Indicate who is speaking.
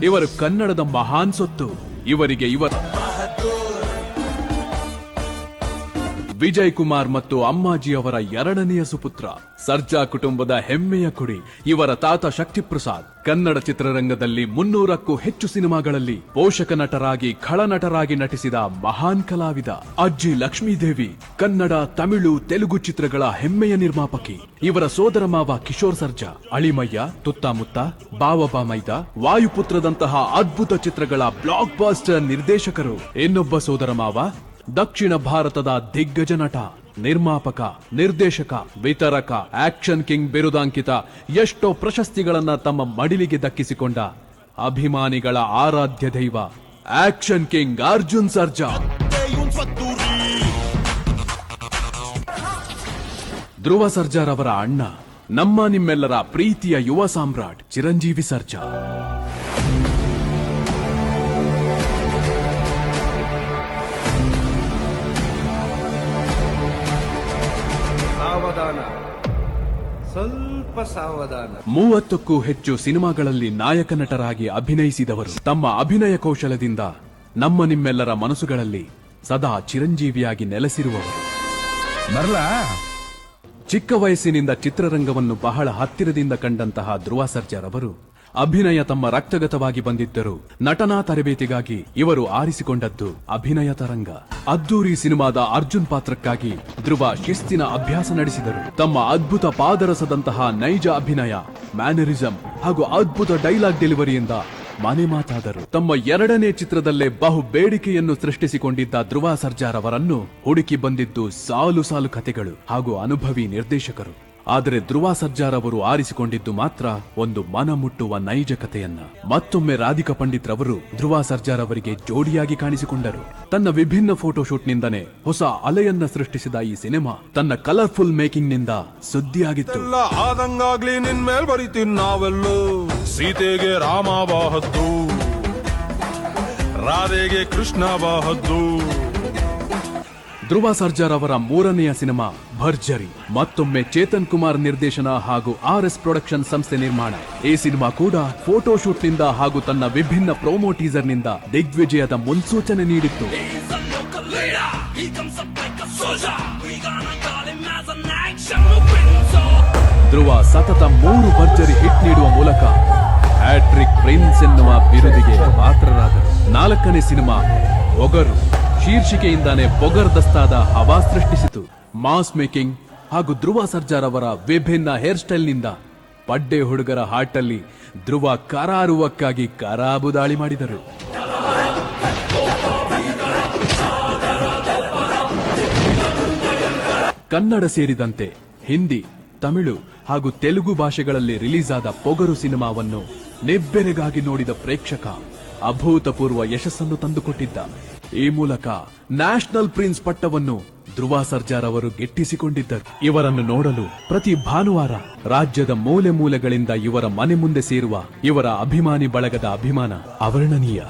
Speaker 1: ಇವರು ಕನ್ನಡದ ಮಹಾನ್ ಸೊತ್ತು. ಇವರಿಗೆ ವಿಜಯ್ ಕುಮಾರ್ ಮತ್ತು ಅಮ್ಮಾಜಿ ಅವರ ಎರಡನೆಯ ಸುಪುತ್ರ. ಸರ್ಜಾ ಕುಟುಂಬದ ಹೆಮ್ಮೆಯ ಕುಡಿ. ಇವರ ತಾತ ಶಕ್ತಿಪ್ರಸಾದ್ ಕನ್ನಡ ಚಿತ್ರರಂಗದಲ್ಲಿ 300ಕ್ಕೂ ಹೆಚ್ಚು ಸಿನಿಮಾಗಳಲ್ಲಿ ಪೋಷಕ ನಟರಾಗಿ ಖಳನಟರಾಗಿ ನಟಿಸಿದ ಮಹಾನ್ ಕಲಾವಿದ. ಅಜ್ಜಿ ಲಕ್ಷ್ಮೀದೇವಿ ಕನ್ನಡ, ತಮಿಳು, ತೆಲುಗು ಚಿತ್ರಗಳ ಹೆಮ್ಮೆಯ ನಿರ್ಮಾಪಕಿ. ಇವರ ಸೋದರ ಮಾವ ಕಿಶೋರ್ ಸರ್ಜಾ, ಅಳಿಮಯ್ಯ, ತುತ್ತಾಮುತ್ತ, ಬಾವಬಾ ಮೈದ, ವಾಯುಪುತ್ರದಂತಹ ಅದ್ಭುತ ಚಿತ್ರಗಳ ಬ್ಲಾಕ್ ಬಾಸ್ಟರ್ ನಿರ್ದೇಶಕರು. ಇನ್ನೊಬ್ಬ ಸೋದರ ಮಾವ ದಕ್ಷಿಣ ಭಾರತದ ದಿಗ್ಗಜ ನಟ, ನಿರ್ಮಾಪಕ, ನಿರ್ದೇಶಕ, ವಿತರಕ, ಆಕ್ಷನ್ ಕಿಂಗ್ ಬಿರುದಾಂಕಿತ, ಎಷ್ಟೋ ಪ್ರಶಸ್ತಿಗಳನ್ನ ತಮ್ಮ ಮಡಿಲಿಗೆ ದಕ್ಕಿಸಿಕೊಂಡ ಅಭಿಮಾನಿಗಳ ಆರಾಧ್ಯ ದೈವ ಆಕ್ಷನ್ ಕಿಂಗ್ ಅರ್ಜುನ್ ಸರ್ಜಾ. ಧ್ರುವ ಸರ್ಜಾರವರ ಅಣ್ಣ, ನಮ್ಮ ನಿಮ್ಮೆಲ್ಲರ ಪ್ರೀತಿಯ ಯುವ ಸಾಮ್ರಾಟ್ ಚಿರಂಜೀವಿ ಸರ್ಜಾ.
Speaker 2: ಸ್ವಲ್ಪ ಸಾವಧಾನ.
Speaker 1: 30ಕ್ಕೂ ಹೆಚ್ಚು ಸಿನಿಮಾಗಳಲ್ಲಿ ನಾಯಕ ನಟರಾಗಿ ಅಭಿನಯಿಸಿದವರು. ತಮ್ಮ ಅಭಿನಯ ಕೌಶಲದಿಂದ ನಮ್ಮ ನಿಮ್ಮೆಲ್ಲರ ಮನಸ್ಸುಗಳಲ್ಲಿ ಸದಾ ಚಿರಂಜೀವಿಯಾಗಿ ನೆಲೆಸಿರುವವರು. ಚಿಕ್ಕ ವಯಸ್ಸಿನಿಂದ ಚಿತ್ರರಂಗವನ್ನು ಬಹಳ ಹತ್ತಿರದಿಂದ ಕಂಡಂತಹ ಧ್ರುವ ಸರ್ಜಾರವರು ಅಭಿನಯ ತಮ್ಮ ರಕ್ತಗತವಾಗಿ ಬಂದಿದ್ದರು. ನಟನಾ ತರಬೇತಿಗಾಗಿ ಇವರು ಆರಿಸಿಕೊಂಡದ್ದು ಅಭಿನಯ ತರಂಗ. ಅದ್ದೂರಿ ಸಿನಿಮಾದ ಅರ್ಜುನ್ ಪಾತ್ರಕ್ಕಾಗಿ ಧ್ರುವ ಶಿಸ್ತಿನ ಅಭ್ಯಾಸ ನಡೆಸಿದರು. ತಮ್ಮ ಅದ್ಭುತ ಪಾದರಸದಂತಹ ನೈಜ ಅಭಿನಯ, ಮ್ಯಾನರಿಸಂ ಹಾಗೂ ಅದ್ಭುತ ಡೈಲಾಗ್ ಡೆಲಿವರಿಯಿಂದ ಮನೆ ಮಾತಾದರು. ತಮ್ಮ ಎರಡನೇ ಚಿತ್ರದಲ್ಲೇ ಬಹು ಬೇಡಿಕೆಯನ್ನು ಸೃಷ್ಟಿಸಿಕೊಂಡಿದ್ದ ಧ್ರುವ ಸರ್ಜಾರವರನ್ನು ಹುಡುಕಿ ಬಂದಿದ್ದು ಸಾಲು ಸಾಲು ಕಥೆಗಳು ಹಾಗೂ ಅನುಭವಿ ನಿರ್ದೇಶಕರು. ಆದರೆ ಧ್ರುವ ಸರ್ಜಾರವರು ಆರಿಸಿಕೊಂಡಿದ್ದು ಮಾತ್ರ ಒಂದು ಮನ ಮುಟ್ಟುವ ನೈಜ ಕಥೆಯನ್ನ. ಮತ್ತೊಮ್ಮೆ ರಾಧಿಕಾ ಪಂಡಿತ್ ರವರು ಧ್ರುವ ಸರ್ಜಾರವರಿಗೆ ಜೋಡಿಯಾಗಿ ಕಾಣಿಸಿಕೊಂಡರು. ತನ್ನ ವಿಭಿನ್ನ ಫೋಟೋಶೂಟ್ನಿಂದನೇ ಹೊಸ ಅಲೆಯನ್ನ ಸೃಷ್ಟಿಸಿದ ಈ ಸಿನಿಮಾ ತನ್ನ ಕಲರ್ಫುಲ್ ಮೇಕಿಂಗ್ ನಿಂದ ಸುದ್ದಿಯಾಗಿತ್ತು.
Speaker 3: ಆದಂಗಾಗ್ಲಿ ನಿನ್ ಮೇಲ್ ಬರೀತೀನಿ ನಾವೆಲ್ಲೋ, ಸೀತೆಗೆ ರಾಮ ಬಾಹದ್ದು, ರಾಧೆಗೆ ಕೃಷ್ಣ ಬಾಹದ್ದು.
Speaker 1: ಧ್ರುವ ಸರ್ಜಾರ್ ಅವರ ಮೂರನೆಯ ಸಿನಿಮಾ ಭರ್ಜರಿ ಮತ್ತೊಮ್ಮೆ ಚೇತನ್ ಕುಮಾರ್ ನಿರ್ದೇಶನ ಹಾಗೂ RS ಪ್ರೊಡಕ್ಷನ್ ಸಂಸ್ಥೆ ನಿರ್ಮಾಣ. ಈ ಸಿನಿಮಾ ಕೂಡ ಫೋಟೋಶೂಟ್ ನಿಂದ ಹಾಗೂ ತನ್ನ ವಿಭಿನ್ನ ಪ್ರೋಮೋ ಟೀಸರ್ ನಿಂದ ದಿಗ್ವಿಜಯದ ಮುನ್ಸೂಚನೆ ನೀಡಿತ್ತು. ಧ್ರುವ ಸತತ 3 ಭರ್ಜರಿ ಹಿಟ್ ನೀಡುವ ಮೂಲಕ ಹ್ಯಾಟ್ರಿಕ್ ಪ್ರಿನ್ಸ್ ಎನ್ನುವ ಬಿರುದಿಗೆ ಪಾತ್ರರಾದರು. 4ನೇ ಸಿನಿಮಾ ಒಗರು ಶೀರ್ಷಿಕೆಯಿಂದಾನೇ ಬೊಗರ್ದಸ್ತಾದ ಹವಾ ಸೃಷ್ಟಿಸಿತು. ಮಾಸ್ ಮೇಕಿಂಗ್ ಹಾಗೂ ಧ್ರುವ ಸರ್ಜಾರ್ ಅವರ ವಿಭಿನ್ನ ಹೇರ್ ಸ್ಟೈಲ್ ನಿಂದ ಪಡ್ಡೆ ಹುಡುಗರ ಹಾಟಲ್ಲಿ ಧ್ರುವ ಕರಾರುವಕ್ಕಾಗಿ ಕರಾಬುದಾಳಿ ಮಾಡಿದರು. ಕನ್ನಡ ಸೇರಿದಂತೆ ಹಿಂದಿ, ತಮಿಳು ಹಾಗೂ ತೆಲುಗು ಭಾಷೆಗಳಲ್ಲಿ ರಿಲೀಸ್ ಆದ ಪೊಗರು ಸಿನಿಮಾವನ್ನು ನಿಬ್ಬೆರಗಾಗಿ ನೋಡಿದ ಪ್ರೇಕ್ಷಕ ಅಭೂತಪೂರ್ವ ಯಶಸ್ಸನ್ನು ತಂದುಕೊಟ್ಟಿದ್ದ. ಈ ಮೂಲಕ ನ್ಯಾಷನಲ್ ಪ್ರಿನ್ಸ್ ಪಟ್ಟವನ್ನು ಧ್ರುವ ಸರ್ಜಾರ್ ಅವರು ಗಿಟ್ಟಿಸಿಕೊಂಡಿದ್ದರು. ಇವರನ್ನು ನೋಡಲು ಪ್ರತಿ ಭಾನುವಾರ ರಾಜ್ಯದ ಮೂಲೆ ಮೂಲೆಗಳಿಂದ ಇವರ ಮನೆ ಮುಂದೆ ಸೇರುವ ಇವರ ಅಭಿಮಾನಿ ಬಳಗದ ಅಭಿಮಾನ ಅವರ್ಣನೀಯ.